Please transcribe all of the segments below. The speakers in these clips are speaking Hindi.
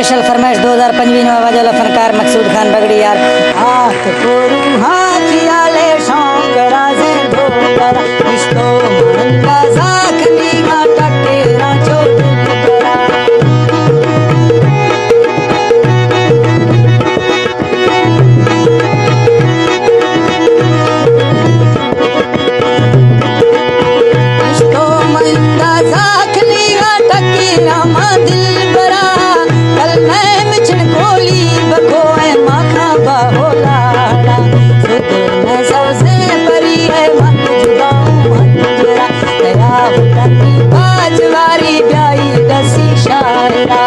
स्पेशल फरमाइश 2025 में आवाज फनकार मकसूद खान बगड़ी यार हाथ कोरू हाथ याले शौक राजे धोकर इस्तो मंदा साखनी गा टकेरा चोट करा इस्तो मंदा साखनी गा टकेरा मा दिल बरा कल मैं मिचन कोली बको है माखा बाहोला सुध मैं सबसे बरी है मन जुदाऊं मन जरा तेरा वतनी बाजवारी ब्याई दसी शायरा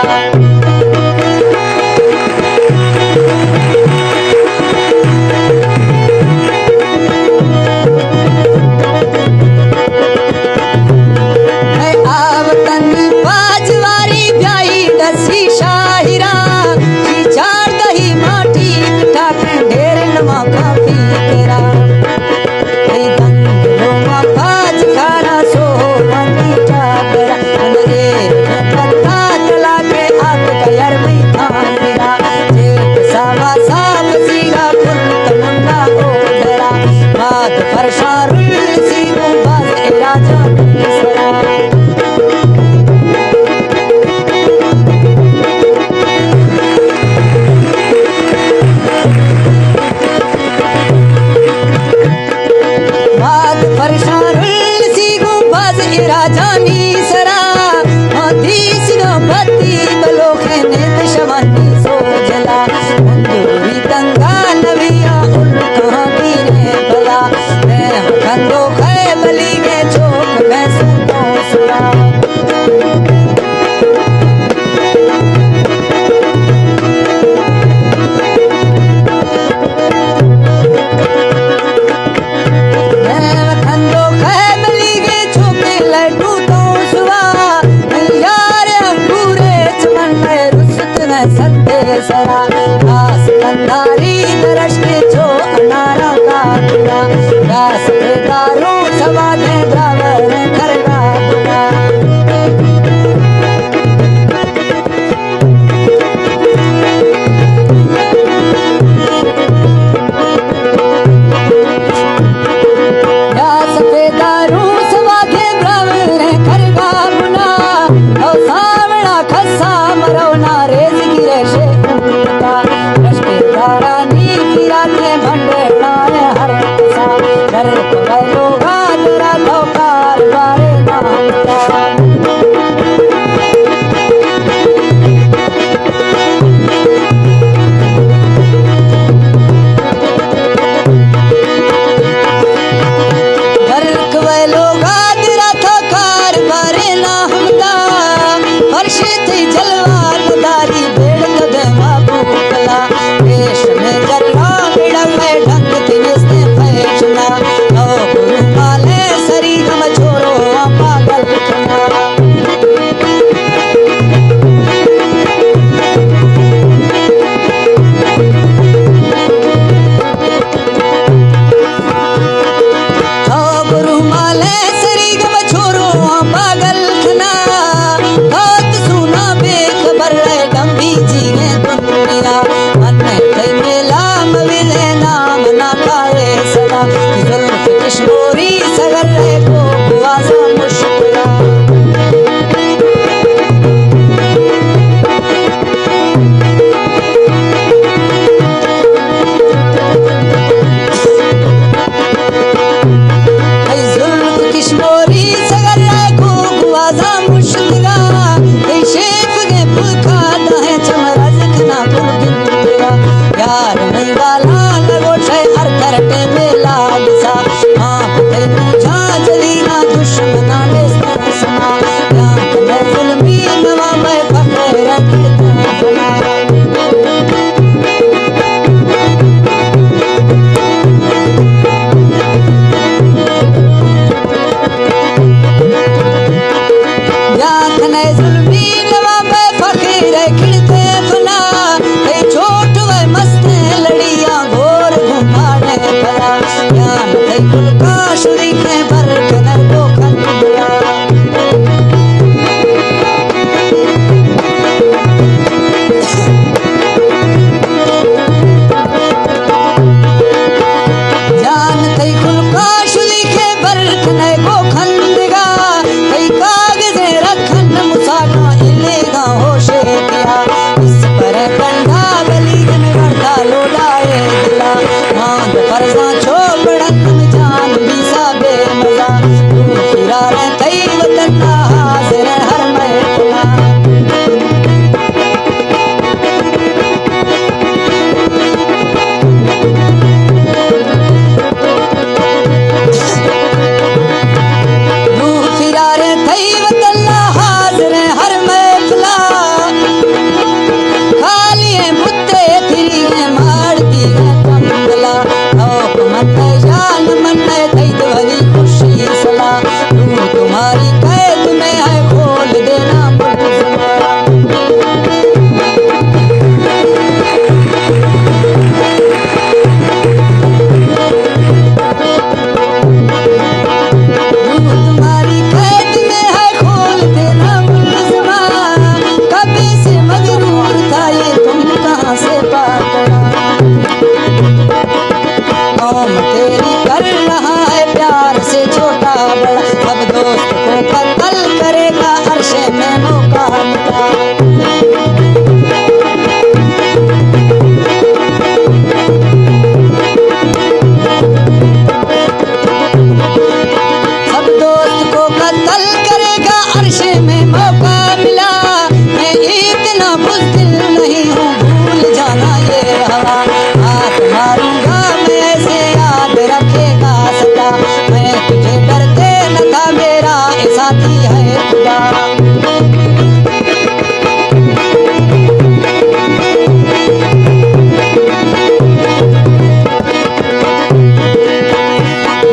नहीं हूँ भूल जाना ये हवा, हाथ मारूंगा मैं से याद रखेगा सदा, मैं तुझे डरते न था मेरा ये साथी है खुदा।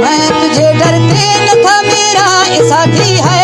मैं तुझे डरते न था मेरा ये साथी है